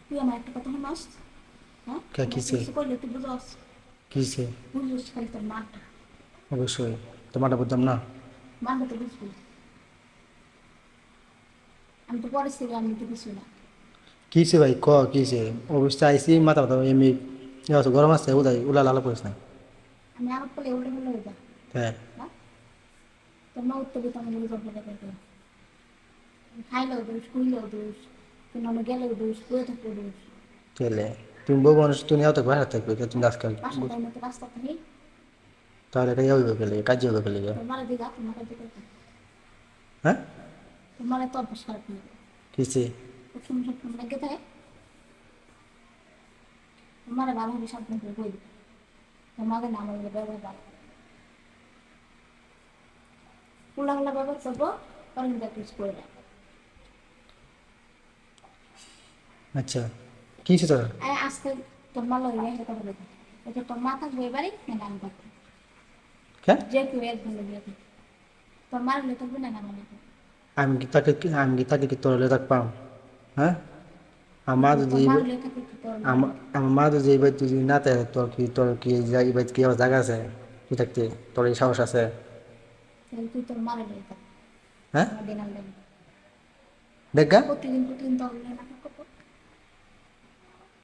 তুই আমার একটা কথা শুনস? হ্যাঁ, কে আমার কিসে কিছু করলে তুই বুঝস? কিসে? বুঝিস খালি তোর মারটা। অবশ্যই তোমারটা বুঝতাম না। মারলে তো বুঝবি। আমি তো পরে ছিল, আমি তো কিছু না। কিসে ভাই ক কিসে? অবশ্যই আইসি মাথা মাথা এমনি গরম আছে উদয় উলা লালা করিস না। আমি আলাপ করলে উল্টো হলে হয়ে যায়। হ্যাঁ হ্যাঁ, তোর মা উত্তর দিতে আমি জব করে করতে খাইলেও দোষ, খুইলেও দোষ, কিন্তু আমি গেলেও দোষ, পুরো থাকলেও দোষ। তাহলে তুমি বউ মানুষ তুমি নিয়ে থাকবে হাতে থাকবে তুমি আজকাল বাসা টাইম মতো রাস্তা থাকি। তাহলে কাজ হইবে গেলে কাজ হইবে গেলে তোর মারা দিঘা, তোমার কাছে করতে। হ্যাঁ তোর মারা তো অভ্যাস খারাপ নেই। কিসে? প্রথম সপ্তাহ লেগে থাকে, তোর মারা ভালো হবে সাবধান করে বই দিবে। তোর মাকে না আমার ব্যবহার ভালো, উল্লাহল্লা ব্যবহার করবো, পরে কিন্তু একটা করে দেয়। আচ্ছা কিসে তোর? আজকে তোর মা লইয়া এটা কথা বলবো, এটা তোর মা থাকবে এবারে না আমি থাকবো, কে? যে কেউ একজন লইয়া থাকবে। তোর মার হলে থাকবে না আমার থাকবে। আমি কি তাকে কি তোর হলে থাকবাম? হ্যাঁ আমার যদি তোর মা হলে থাকবে কি তোর মা আমার হলে? আমার মা যদি এই বাড়িতে যদি না থাকে তোর কি এই বাড়িতে কি আবার জায়গা আছে তুই থাকতে? তোর এই সাহস আছে? তাহলে তুই তোর মারে লইয়া থাকবি। হ্যাঁ আমার দিন আনলেন দেখা প্রতিদিন প্রতিদিন তো অনলাইন নাটক করতে